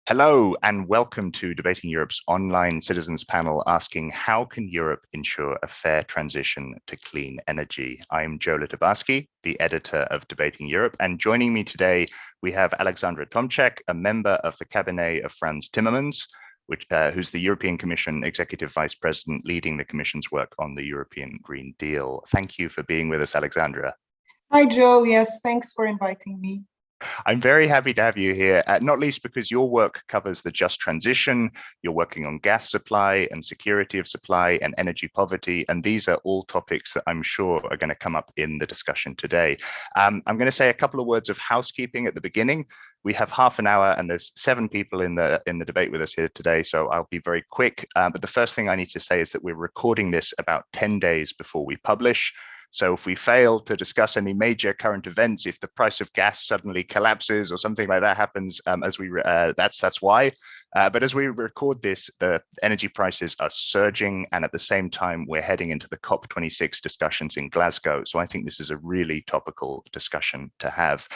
Hello and welcome to Debating Europe's online citizens panel asking how can Europe ensure a fair transition to clean energy? I'm Joe Litabarski, the editor of Debating Europe, and joining me today we have Alexandra Tomczak, a member of the cabinet of Frans Timmermans, who's the European Commission Executive Vice President leading the Commission's work on the European Green Deal. Thank you for being with us, Alexandra. Hi, Joe. Yes, thanks for inviting me. I'm very happy to have you here, not least because your work covers the just transition. You're working on gas supply and security of supply and energy poverty, and these are all topics that I'm sure are going to come up in the discussion today. I'm going to say a couple of words of housekeeping at the beginning. We have half an hour and there's 7 people in the debate with us here today, so I'll be very quick. But the first thing I need to say is that we're recording this about 10 days before we publish. So if we fail to discuss any major current events, if the price of gas suddenly collapses or something like that happens, that's why. But as we record this, the energy prices are surging, and at the same time, we're heading into the COP26 discussions in Glasgow. So I think this is a really topical discussion to have.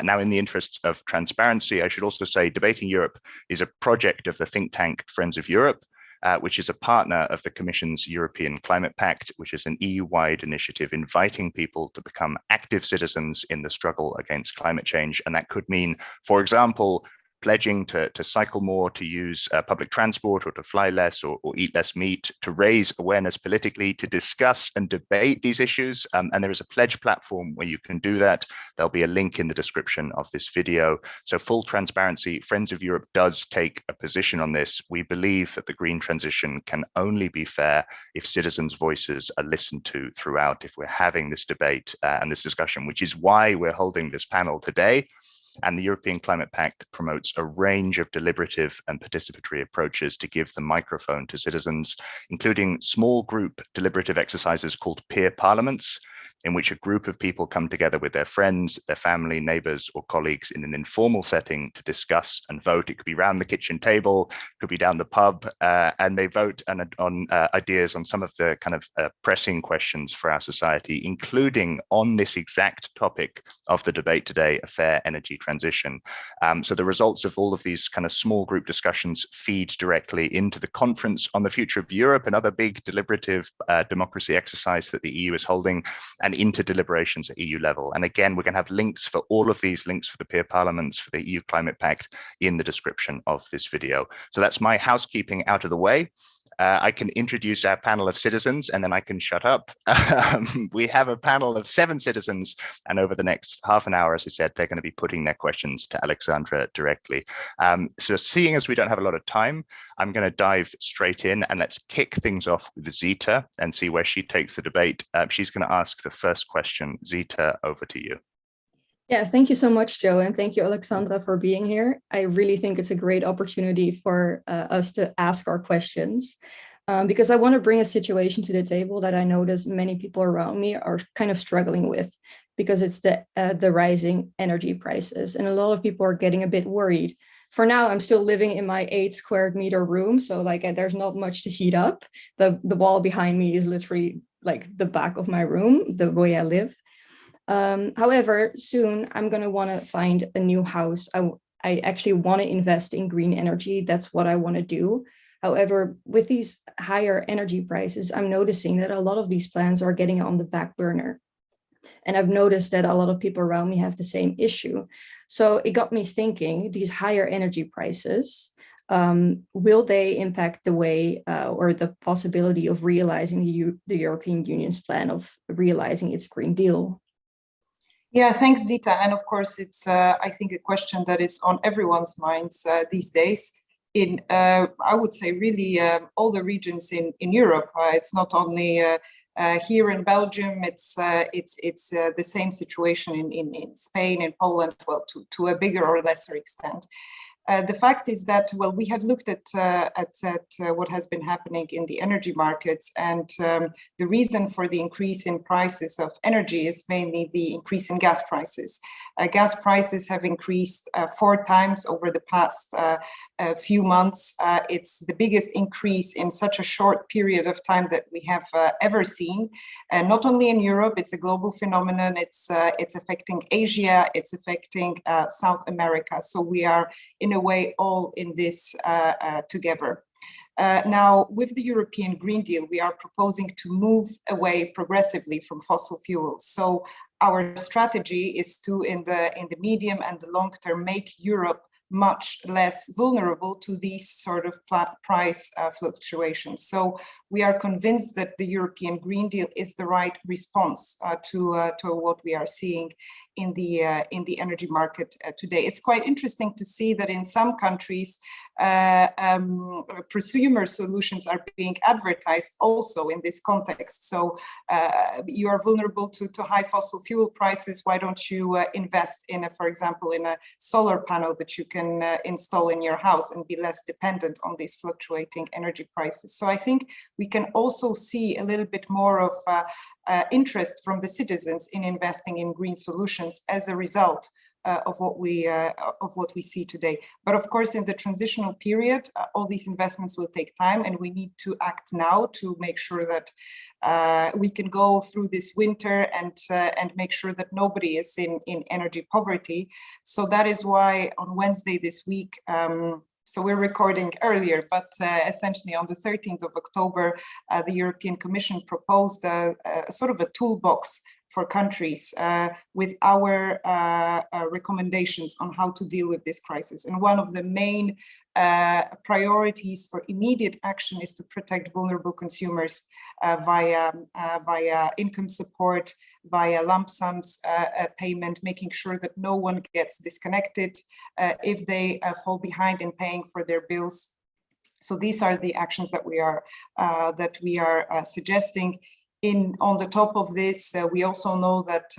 Now, in the interests of transparency, I should also say Debating Europe is a project of the think tank Friends of Europe, which is a partner of the Commission's European Climate Pact, which is an EU-wide initiative inviting people to become active citizens in the struggle against climate change. And that could mean, for example, pledging to cycle more, to use public transport, or to fly less, or eat less meat, to raise awareness politically, to discuss and debate these issues. And there is a pledge platform where you can do that. There'll be a link in the description of this video. So full transparency, Friends of Europe does take a position on this. We believe that the green transition can only be fair if citizens' voices are listened to throughout, if we're having this debate and this discussion, which is why we're holding this panel today. And the European Climate Pact promotes a range of deliberative and participatory approaches to give the microphone to citizens, including small group deliberative exercises called peer parliaments, in which a group of people come together with their friends, their family, neighbors, or colleagues in an informal setting to discuss and vote. It could be round the kitchen table, it could be down the pub, and they vote on ideas on some of the kind of pressing questions for our society, including on this exact topic of the debate today, a fair energy transition. So the results of all of these kind of small group discussions feed directly into the Conference on the Future of Europe, another big deliberative democracy exercise that the EU is holding, and into deliberations at EU level. And again, we're going to have links for all of these, links for the peer parliaments, for the EU Climate Pact, in the description of this video. So that's my housekeeping out of the way. I can introduce our panel of citizens and then I can shut up. We have a panel of 7 citizens, and over the next half an hour, as I said, they're going to be putting their questions to Alexandra directly. So seeing as we don't have a lot of time, I'm going to dive straight in, and let's kick things off with Zita and see where she takes the debate. She's going to ask the first question. Zita, over to you. Yeah, thank you so much, Joe, and thank you, Alexandra, for being here. I really think it's a great opportunity for us to ask our questions, because I want to bring a situation to the table that I notice many people around me are kind of struggling with, because it's the rising energy prices, and a lot of people are getting a bit worried. For now, I'm still living in my 8 square meter room, so like there's not much to heat up. The wall behind me is literally like the back of my room, the way I live. However, soon I'm going to want to find a new house. I actually want to invest in green energy. That's what I want to do. However, with these higher energy prices, I'm noticing that a lot of these plans are getting on the back burner. And I've noticed that a lot of people around me have the same issue. So it got me thinking, these higher energy prices, will they impact the way or the possibility of realizing the European Union's plan of realizing its Green Deal? Yeah, thanks, Zita. And of course, it's, I think, a question that is on everyone's minds these days in, I would say, really all the regions in Europe. It's not only here in Belgium, it's the same situation in Spain, in Poland, well, to a bigger or lesser extent. The fact is that, well, we have looked at what has been happening in the energy markets, and the reason for the increase in prices of energy is mainly the increase in gas prices. Gas prices have increased 4 times over the past few months. It's the biggest increase in such a short period of time that we have ever seen. And not only in Europe, it's a global phenomenon. It's affecting Asia, it's affecting South America. So we are in a way all in this together. Now, with the European Green Deal, we are proposing to move away progressively from fossil fuels. So our strategy is to, in the medium and the long term, make Europe much less vulnerable to these sort of price fluctuations. So we are convinced that the European Green Deal is the right response to what we are seeing in the energy market today. It's quite interesting to see that in some countries, prosumer solutions are being advertised also in this context. So you are vulnerable to high fossil fuel prices. Why don't you invest in, for example, in a solar panel that you can install in your house and be less dependent on these fluctuating energy prices? So I think we can also see a little bit more of interest from the citizens in investing in green solutions as a result of what we see today. But of course, in the transitional period, all these investments will take time, and we need to act now to make sure that we can go through this winter and make sure that nobody is in energy poverty. So that is why on Wednesday this week, so we're recording earlier, but essentially on the 13th of October, the European Commission proposed a sort of a toolbox for countries with our recommendations on how to deal with this crisis. And one of the main priorities for immediate action is to protect vulnerable consumers via income support, via lump sums payment, making sure that no one gets disconnected if they fall behind in paying for their bills. So these are the actions that we are suggesting. On the top of this, we also know that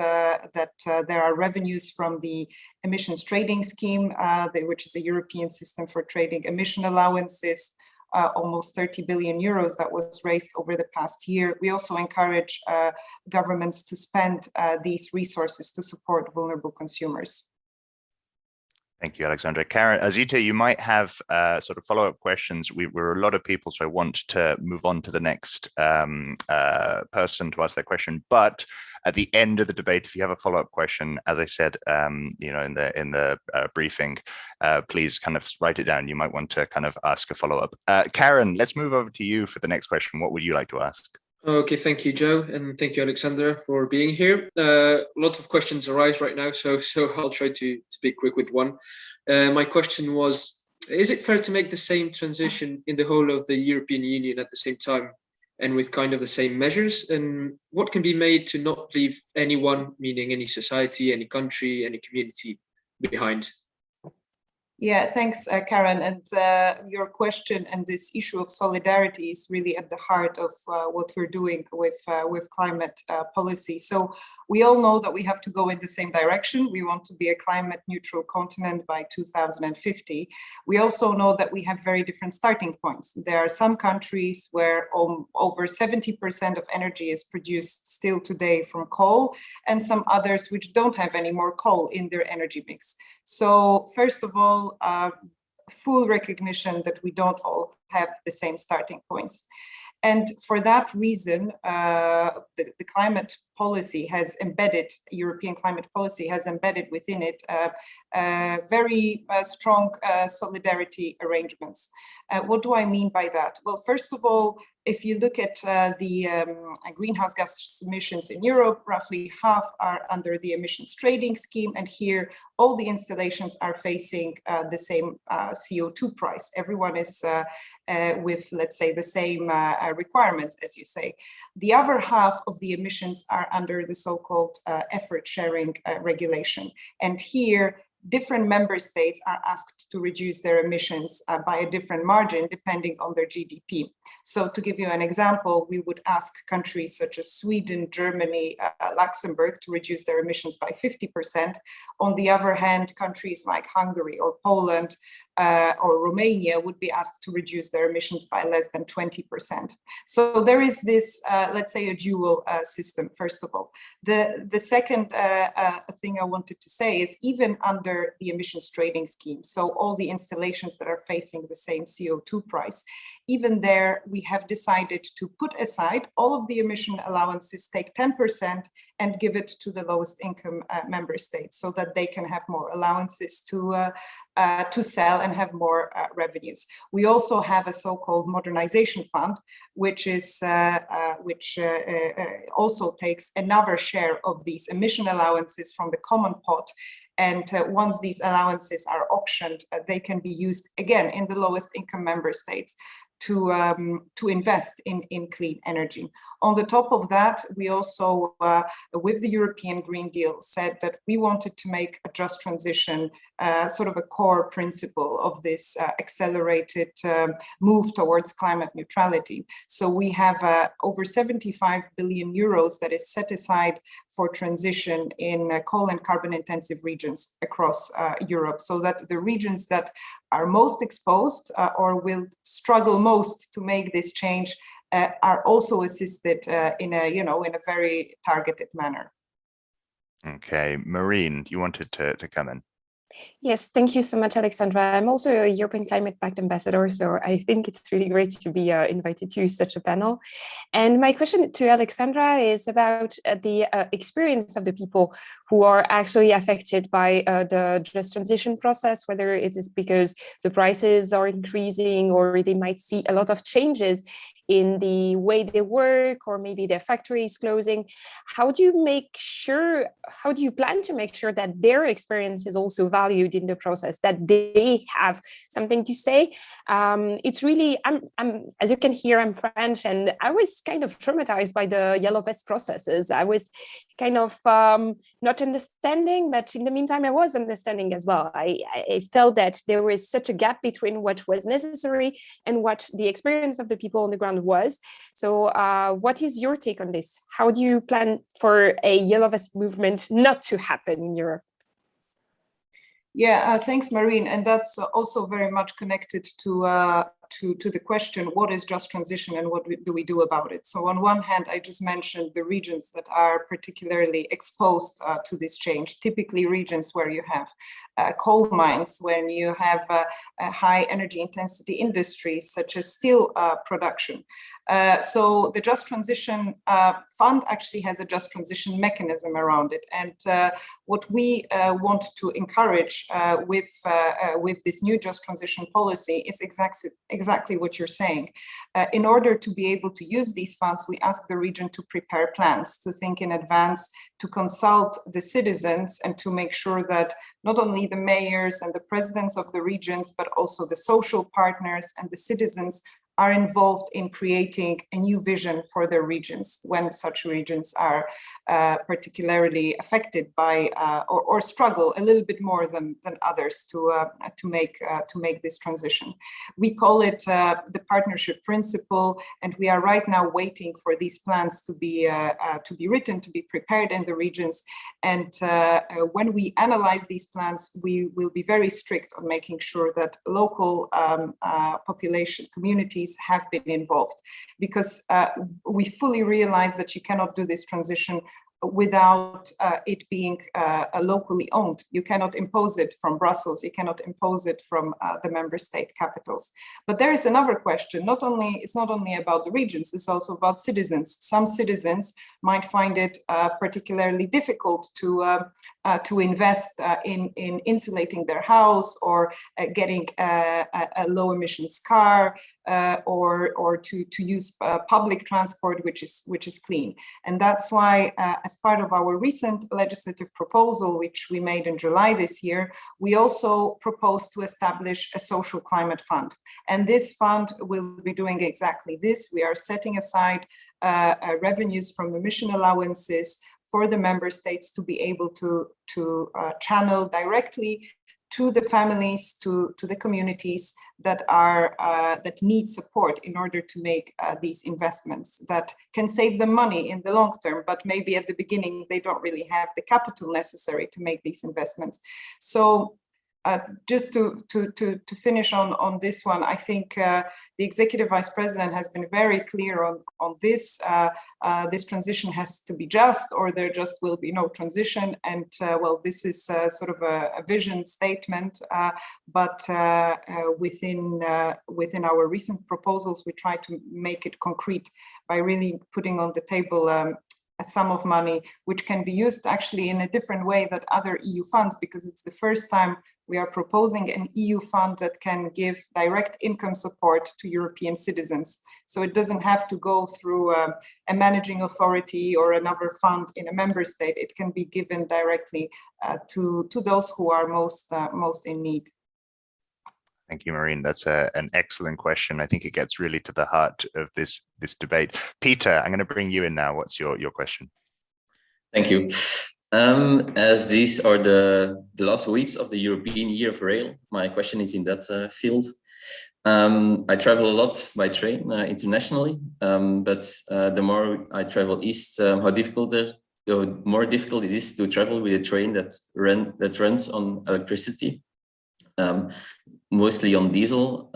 there are revenues from the emissions trading scheme, which is a European system for trading emission allowances, almost 30 billion euros that was raised over the past year. We also encourage governments to spend these resources to support vulnerable consumers. Thank you, Alexandra. Karen, Azita, you might have sort of follow-up questions. We're a lot of people, so I want to move on to the next person to ask their question. But at the end of the debate, if you have a follow-up question, as I said, you know, in the briefing, please kind of write it down. You might want to kind of ask a follow-up. Karen, let's move over to you for the next question. What would you like to ask? Okay, thank you, Joe, and thank you, Alexandra, for being here. Lots of questions arise right now, so I'll try to be quick with one. My question was, is it fair to make the same transition in the whole of the European Union at the same time and with kind of the same measures? And what can be made to not leave anyone, meaning any society, any country, any community, behind? Yeah, thanks, Karen. And your question and this issue of solidarity is really at the heart of what we're doing with climate policy. So we all know that we have to go in the same direction. We want to be a climate neutral continent by 2050. We also know that we have very different starting points. There are some countries where over 70% of energy is produced still today from coal, and some others which don't have any more coal in their energy mix. So first of all, full recognition that we don't all have the same starting points. And for that reason, the climate policy has embedded, European climate policy has embedded within it very strong solidarity arrangements. What do I mean by that? Well, first of all, if you look at the greenhouse gas emissions in Europe, roughly half are under the emissions trading scheme. And here, all the installations are facing the same CO2 price. Everyone is with, let's say, the same requirements, as you say. The other half of the emissions are under the so-called effort sharing regulation. And here, different member states are asked to reduce their emissions by a different margin depending on their GDP. So to give you an example, we would ask countries such as Sweden, Germany, Luxembourg to reduce their emissions by 50%. On the other hand, countries like Hungary or Poland or Romania would be asked to reduce their emissions by less than 20%. So there is this, let's say, a dual system, first of all. The second thing I wanted to say is even under the emissions trading scheme, so all the installations that are facing the same CO2 price, even there we have decided to put aside all of the emission allowances, take 10% and give it to the lowest income member states so that they can have more allowances to sell and have more revenues. We also have a so-called Modernization Fund, which also takes another share of these emission allowances from the common pot. And once these allowances are auctioned, they can be used again in the lowest income member states to invest in clean energy. On the top of that, we also, with the European Green Deal, said that we wanted to make a just transition sort of a core principle of this accelerated move towards climate neutrality. So we have over 75 billion euros that is set aside for transition in coal and carbon intensive regions across Europe, so that the regions that are most exposed or will struggle most to make this change are also assisted in a very targeted manner. Okay, Maureen, you wanted to come in. Yes, thank you so much, Alexandra. I'm also a European Climate Pact ambassador, so I think it's really great to be invited to such a panel. And my question to Alexandra is about the experience of the people who are actually affected by the just transition process, whether it is because the prices are increasing or they might see a lot of changes in the way they work, or maybe their factory is closing. How do you plan to make sure that their experience is also valued in the process, that they have something to say? It's really, as you can hear, I'm French, and I was kind of traumatized by the yellow vest processes. I was kind of not understanding, but in the meantime, I was understanding as well. I felt that there was such a gap between what was necessary and what the experience of the people on the ground was. So what is your take on this? How do you plan for a yellow vest movement not to happen in Europe? Yeah, thanks, Maureen. And that's also very much connected to the question, what is just transition and what do we do about it? So on one hand, I just mentioned the regions that are particularly exposed to this change, typically regions where you have coal mines, when you have high energy intensity industries such as steel production. So the Just Transition Fund actually has a just transition mechanism around it. And what we want to encourage with this new just transition policy is exactly what you're saying. In order to be able to use these funds, we ask the region to prepare plans, to think in advance, to consult the citizens, and to make sure that not only the mayors and the presidents of the regions, but also the social partners and the citizens are involved in creating a new vision for their regions when such regions are particularly affected by or struggle a little bit more than others to make this transition. We call it the partnership principle, and we are right now waiting for these plans to be written, to be prepared in the regions. And when we analyze these plans, we will be very strict on making sure that local population communities have been involved, because we fully realize that you cannot do this transition without it being locally owned. You cannot impose it from Brussels, you cannot impose it from the member state capitals. But there is another question, it's not only about the regions, it's also about citizens. Some citizens might find it particularly difficult to invest in insulating their house, or getting a low emissions car, or to use public transport which is clean. And that's why as part of our recent legislative proposal, which we made in July this year, we also proposed to establish a social climate fund. And this fund will be doing exactly this. We are setting aside revenues from emission allowances for the member states to be able to channel directly to the families, to the communities that need support in order to make these investments that can save them money in the long term, but maybe at the beginning they don't really have the capital necessary to make these investments. So Just to finish on this one, I think the Executive Vice President has been very clear on this. This transition has to be just, or there just will be no transition. And well, this is sort of a vision statement, but within our recent proposals, we try to make it concrete by really putting on the table a sum of money which can be used actually in a different way than other EU funds, because it's the first time we are proposing an EU fund that can give direct income support to European citizens. So it doesn't have to go through a managing authority or another fund in a member state. It can be given directly to those who are most in need. Thank you, Marine. That's an excellent question. I think it gets really to the heart of this debate. Peter, I'm going to bring you in now. What's your question? Thank you. As these are the last weeks of the European Year of Rail, my question is in that field. I travel a lot by train internationally, but the more I travel east, the more difficult it is to travel with a train that runs on electricity. Mostly on diesel.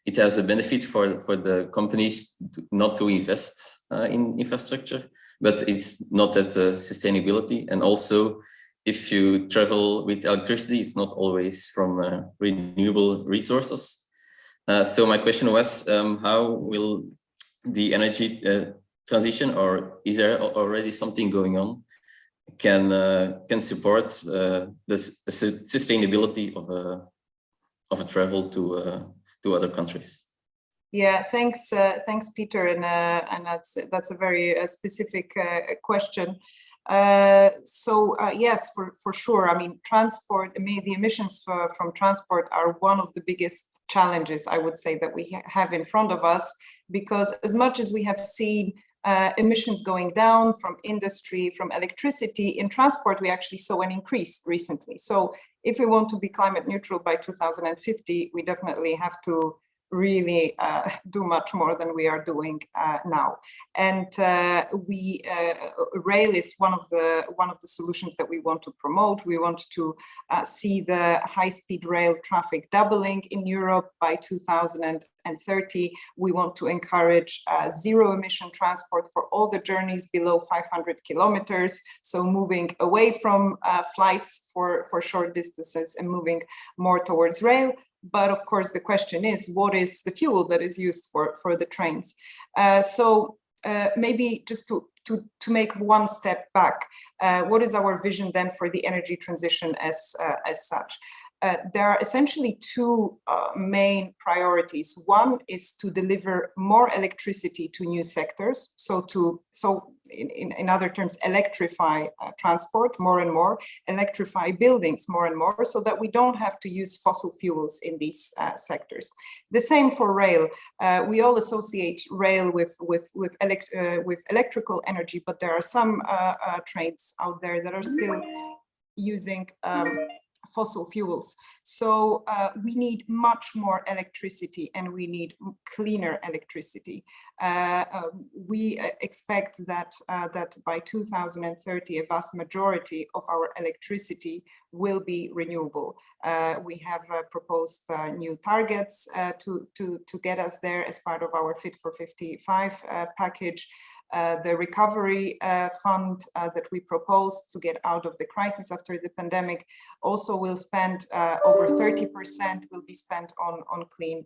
It has a benefit for the companies not to invest in infrastructure, but it's not at the sustainability. And also, if you travel with electricity, it's not always from renewable resources. So my question was, how will the energy transition, or is there already something going on, can support the sustainability of a travel to other countries? Yeah, thanks, Peter, and that's a very specific question. Yes, for sure. I mean, the emissions from transport are one of the biggest challenges, I would say, that we have in front of us, because as much as we have seen emissions going down from industry, from electricity, in transport, we actually saw an increase recently. So if we want to be climate neutral by 2050, we definitely have to really do much more than we are doing now. And rail is one of the solutions that we want to promote. We want to see the high-speed rail traffic doubling in Europe by 2030. We want to encourage zero-emission transport for all the journeys below 500 kilometers. So moving away from flights for short distances and moving more towards rail. But of course, the question is, what is the fuel that is used for the trains? Maybe just to make one step back, what is our vision then for the energy transition as such? There are essentially two main priorities. One is to deliver more electricity to new sectors, in other terms, electrify transport more and more, electrify buildings more and more, so that we don't have to use fossil fuels in these sectors. The same for rail. We all associate rail with electrical energy, but there are some trains out there that are still using fossil fuels. So we need much more electricity, and we need cleaner electricity. We expect that by 2030, a vast majority of our electricity will be renewable. We have proposed new targets to get us there as part of our Fit for 55 package. The recovery fund that we propose to get out of the crisis after the pandemic also will spend over 30% will be spent on clean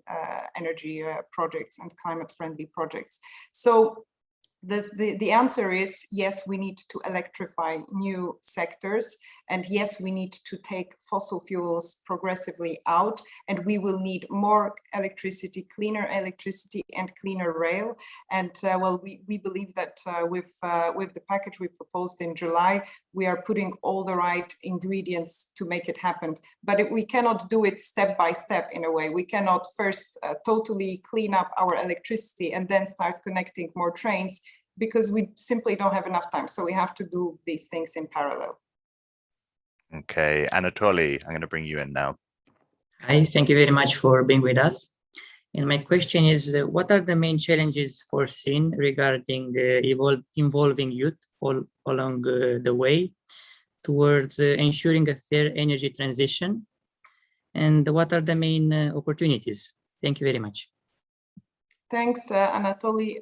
energy projects and climate-friendly projects. So the answer is yes, we need to electrify new sectors, and yes, we need to take fossil fuels progressively out, and we will need more electricity, cleaner electricity, and cleaner rail. And well, we believe that with the package we proposed in July, we are putting all the right ingredients to make it happen. But we cannot do it step by step in a way. We cannot first totally clean up our electricity and then start connecting more trains, because we simply don't have enough time. So we have to do these things in parallel. Okay, Anatoly, I'm going to bring you in now. Hi, thank you very much for being with us. And my question is, what are the main challenges foreseen regarding involving youth all along the way towards ensuring a fair energy transition? and what are the main opportunities? Thank you very much. Thanks, Anatoly.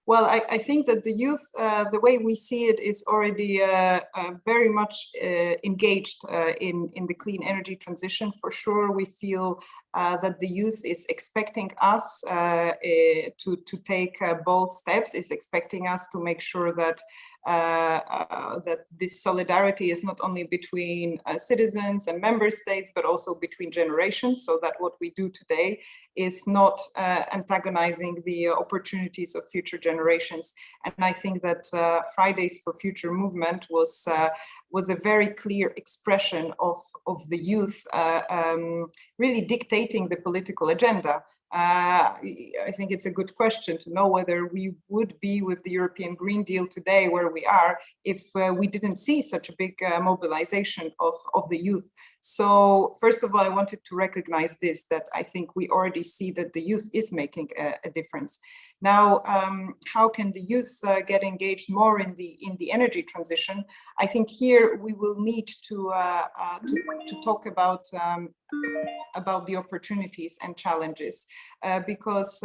Well, I think that the youth, the way we see it, is already very much engaged in the clean energy transition. For sure, we feel that the youth is expecting us to take bold steps, is expecting us to make sure that that this solidarity is not only between citizens and member states, but also between generations, so that what we do today is not antagonizing the opportunities of future generations. And I think that Fridays for Future movement was a very clear expression of the youth really dictating the political agenda. I think it's a good question to know whether we would be with the European Green Deal today where we are if we didn't see such a big mobilization of the youth. So first of all, I wanted to recognize this, that I think we already see that the youth is making a difference. Now, how can the youth get engaged more in the energy transition? I think here we will need to talk about the opportunities and challenges, because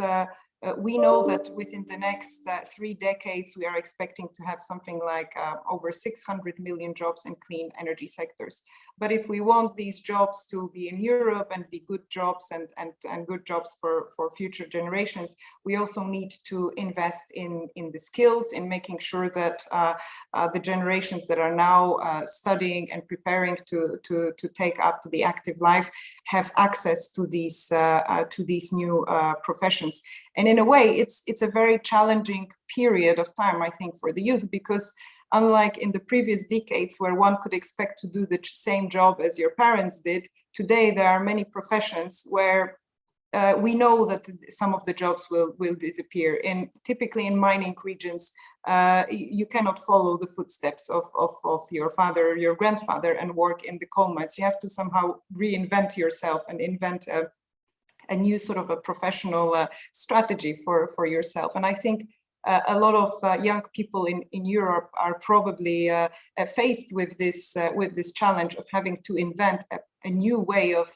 we know that within the next 3 decades, we are expecting to have something like over 600 million jobs in clean energy sectors. But if we want these jobs to be in Europe and be good jobs and good jobs for future generations, we also need to invest in the skills, in making sure that the generations that are now studying and preparing to take up the active life have access to these new professions. And in a way, it's a very challenging period of time, I think, for the youth, because unlike in the previous decades where one could expect to do the same job as your parents did, today there are many professions where we know that some of the jobs will disappear. Typically in mining regions, you cannot follow the footsteps of your father or your grandfather and work in the coal mines. You have to somehow reinvent yourself and invent a new sort of a professional strategy for yourself. And I think a lot of young people in Europe are probably faced with this challenge of having to invent a new way of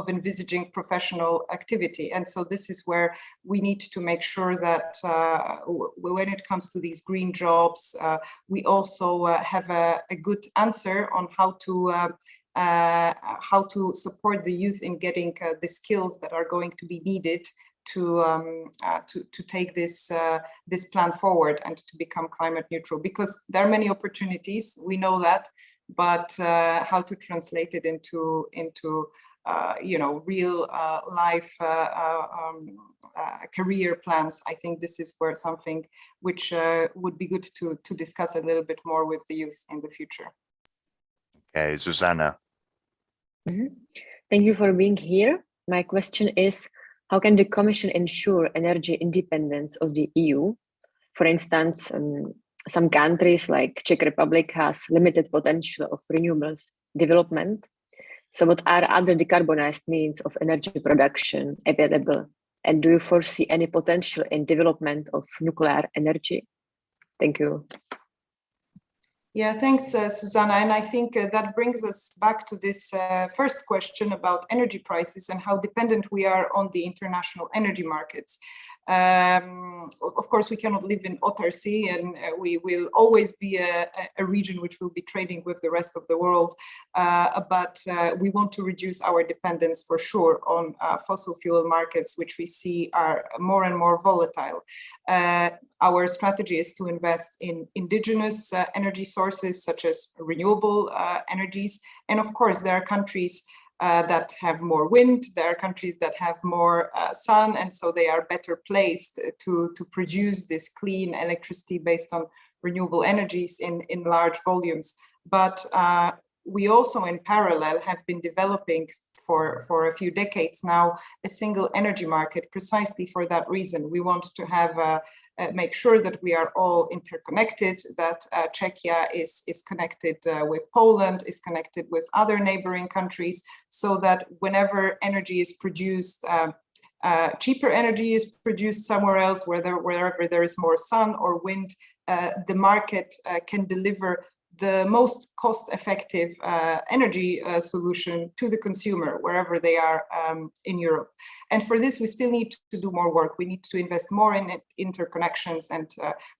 envisaging professional activity. And so this is where we need to make sure that when it comes to these green jobs, we also have a good answer on how to support the youth in getting the skills that are going to be needed to take this plan forward and to become climate neutral. Because there are many opportunities, we know that, but how to translate it into real life career plans, I think this is where something which would be good to discuss a little bit more with the youth in the future. Okay, Susanna. Thank you for being here. My question is, how can the Commission ensure energy independence of the EU? For instance, some countries like Czech Republic has limited potential of renewables development. So what are other decarbonized means of energy production available? And do you foresee any potential in development of nuclear energy? Thank you. Yeah, thanks, Susanna. And I think that brings us back to this first question about energy prices and how dependent we are on the international energy markets. Of course, we cannot live in autarky, and we will always be a region which will be trading with the rest of the world. But we want to reduce our dependence for sure on fossil fuel markets, which we see are more and more volatile. Our strategy is to invest in indigenous energy sources, such as renewable energies. And of course, there are countries that have more wind, there are countries that have more sun, and so they are better placed to produce this clean electricity based on renewable energies in large volumes. But we also in parallel have been developing for a few decades now a single energy market precisely for that reason. We want to have make sure that we are all interconnected, that Czechia is connected with Poland, is connected with other neighboring countries, so that whenever energy is produced, cheaper energy is produced somewhere else, wherever there is more sun or wind, the market can deliver the most cost-effective energy solution to the consumer wherever they are in Europe. And for this, we still need to do more work. We need to invest more in interconnections, and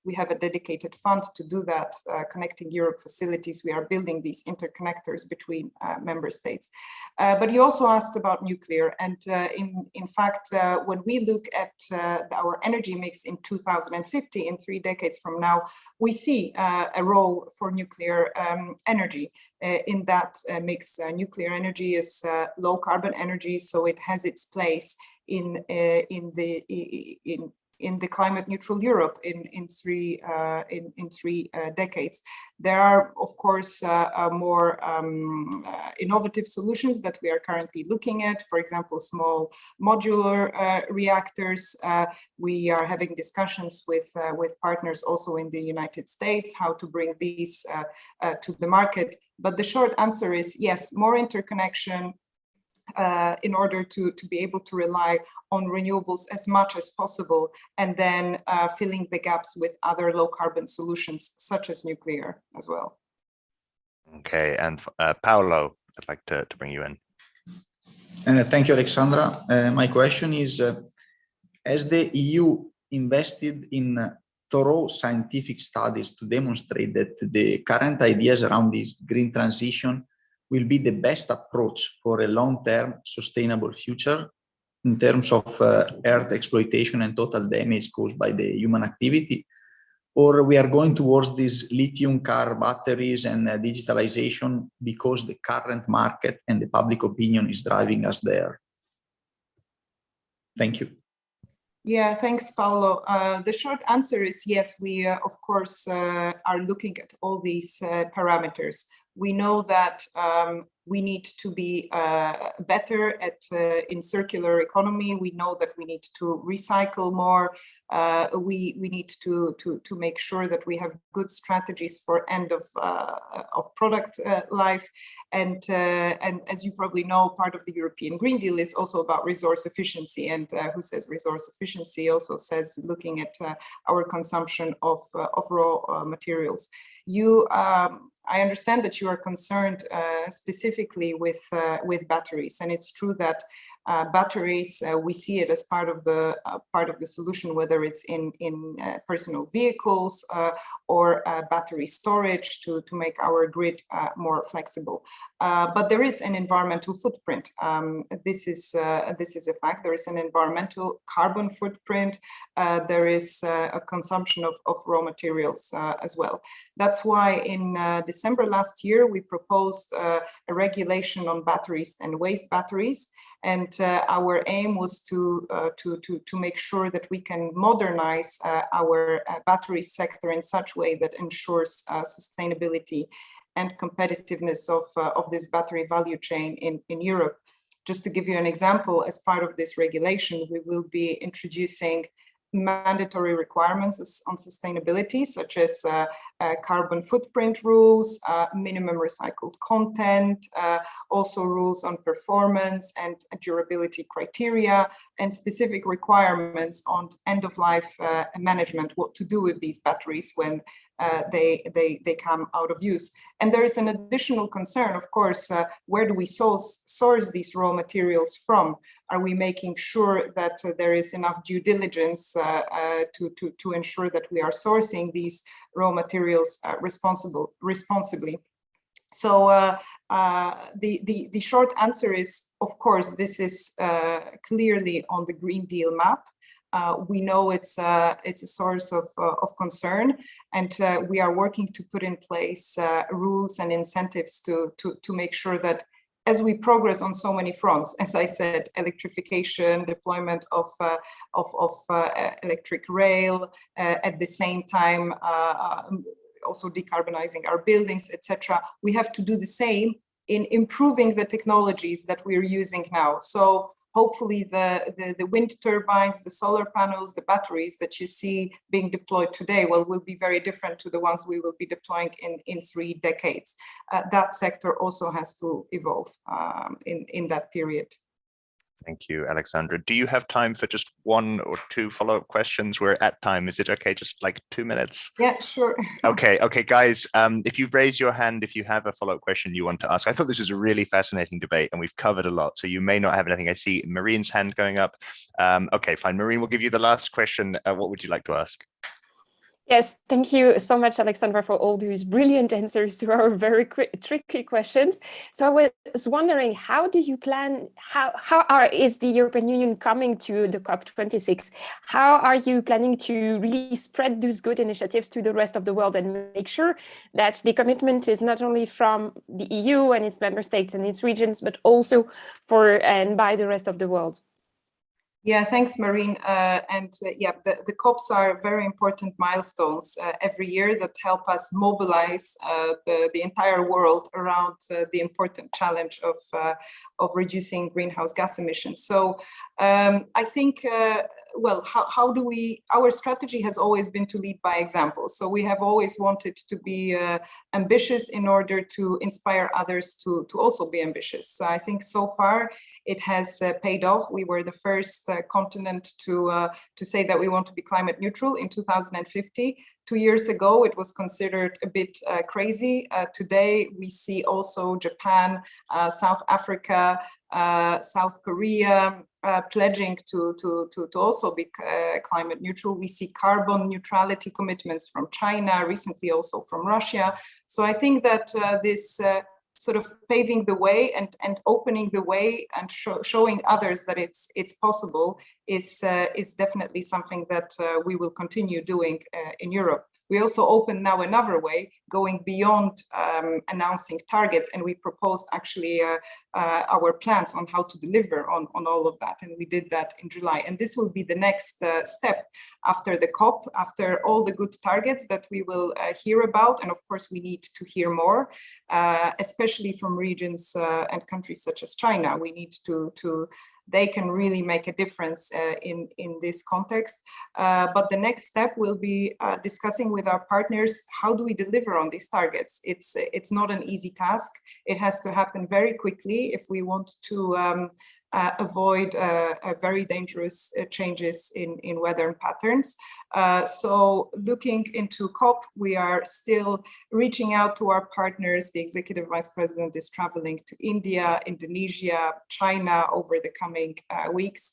we have a dedicated fund to do that, Connecting Europe facilities. We are building these interconnectors between member states. But you also asked about nuclear, and in fact, when we look at our energy mix in 2050, in 3 decades from now, we see a role for nuclear energy in that mix. Nuclear energy is low carbon energy, so it has its place in the climate neutral Europe in three decades. There are, of course, more innovative solutions that we are currently looking at. For example, small modular reactors. We are having discussions with partners also in the United States, how to bring these to the market. But the short answer is yes, more interconnection, in order to be able to rely on renewables as much as possible, and then filling the gaps with other low carbon solutions such as nuclear as well. Okay, and Paolo, I'd like to bring you in. Thank you, Alexandra. My question is, has the EU invested in thorough scientific studies to demonstrate that the current ideas around this green transition will be the best approach for a long-term sustainable future in terms of earth exploitation and total damage caused by the human activity? Or we are going towards these lithium car batteries and digitalization because the current market and the public opinion is driving us there? Thank you. Yeah, thanks, Paolo. The short answer is yes, we of course are looking at all these parameters. We know that we need to be better at in circular economy. We know that we need to recycle more. We need to make sure that we have good strategies for end of product life. And as you probably know, part of the European Green Deal is also about resource efficiency. And who says resource efficiency also says looking at our consumption of raw materials. I understand that you are concerned specifically with batteries, and it's true that batteries, we see it as part of the solution, whether it's in personal vehicles or battery storage to make our grid more flexible. But there is an environmental footprint. This is a fact. There is an environmental carbon footprint. There is a consumption of raw materials as well. That's why in December last year we proposed a regulation on batteries and waste batteries. And our aim was to make sure that we can modernize our battery sector in such a way that ensures sustainability and competitiveness of this battery value chain in Europe. Just to give you an example, as part of this regulation, we will be introducing mandatory requirements on sustainability, such as carbon footprint rules, minimum recycled content, also rules on performance and durability criteria, and specific requirements on end-of-life management, what to do with these batteries when they come out of use. And there is an additional concern, of course, where do we source these raw materials from? Are we making sure that there is enough due diligence to ensure that we are sourcing these raw materials responsibly? So the short answer is, of course, this is clearly on the Green Deal map. We know it's a source of concern, and we are working to put in place rules and incentives to make sure that as we progress on so many fronts, as I said, electrification, deployment of electric rail, at the same time also decarbonizing our buildings, etc. We have to do the same in improving the technologies that we're using now. So hopefully the wind turbines, the solar panels, the batteries that you see being deployed today will be very different to the ones we will be deploying in 3 decades. That sector also has to evolve in that period. Thank you, Alexandra. Do you have time for just one or two follow-up questions? We're at time. Is it okay? Just like 2 minutes? Yeah, sure. Okay, guys. If you raise your hand, if you have a follow-up question you want to ask, I thought this was a really fascinating debate, and we've covered a lot. So you may not have anything. I see Marine's hand going up. Okay, fine. Marine, we'll give you the last question. What would you like to ask? Yes, thank you so much, Alexandra, for all these brilliant answers to our very tricky questions. So I was wondering, how do you plan, is the European Union coming to the COP26? How are you planning to really spread those good initiatives to the rest of the world and make sure that the commitment is not only from the EU and its member states and its regions, but also for and by the rest of the world? Yeah, thanks, Marine. Yeah, the COPs are very important milestones every year that help us mobilize the entire world around the important challenge of reducing greenhouse gas emissions. So I think, well, how do we, our strategy has always been to lead by example. So we have always wanted to be ambitious in order to inspire others to also be ambitious. So I think so far it has paid off. We were the first continent to say that we want to be climate neutral in 2050. 2 years ago, it was considered a bit crazy. Today, we see also Japan, South Africa, South Korea pledging to also be climate neutral. We see carbon neutrality commitments from China, recently also from Russia. So I think that this sort of paving the way and opening the way and showing others that it's possible is definitely something that we will continue doing in Europe. We also open now another way, going beyond announcing targets, and we proposed actually our plans on how to deliver on all of that, and we did that in July. And this will be the next step after the COP, after all the good targets that we will hear about, and of course we need to hear more, especially from regions and countries such as China. We need to they can really make a difference in this context. But the next step will be discussing with our partners, how do we deliver on these targets? It's not an easy task. It has to happen very quickly if we want to avoid very dangerous changes in weather patterns. So looking into COP, we are still reaching out to our partners. The Executive Vice President is traveling to India, Indonesia, China over the coming weeks,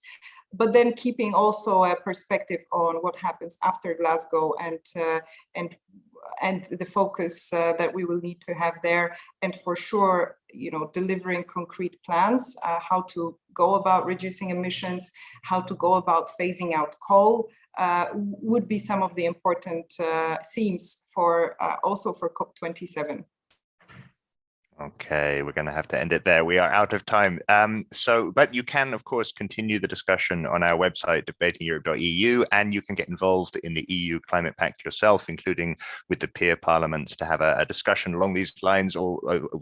but then keeping also a perspective on what happens after Glasgow and the focus that we will need to have there, and for sure, delivering concrete plans, how to go about reducing emissions, how to go about phasing out coal, would be some of the important themes for also for COP27. Okay, we're going to have to end it there. We are out of time. But you can, of course, continue the discussion on our website, debatingeurope.eu, and you can get involved in the EU Climate Pact yourself, including with the peer parliaments, to have a discussion along these lines, or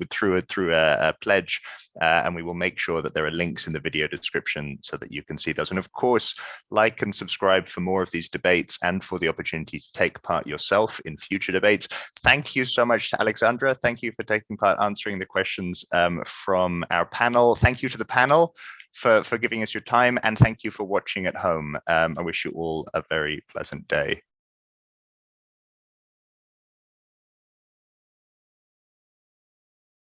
through a pledge. And we will make sure that there are links in the video description so that you can see those. And of course, like and subscribe for more of these debates and for the opportunity to take part yourself in future debates. Thank you so much to Alexandra. Thank you for taking part, answering the questions from our panel. Thank you to the panel for giving us your time, and thank you for watching at home. I wish you all a very pleasant day.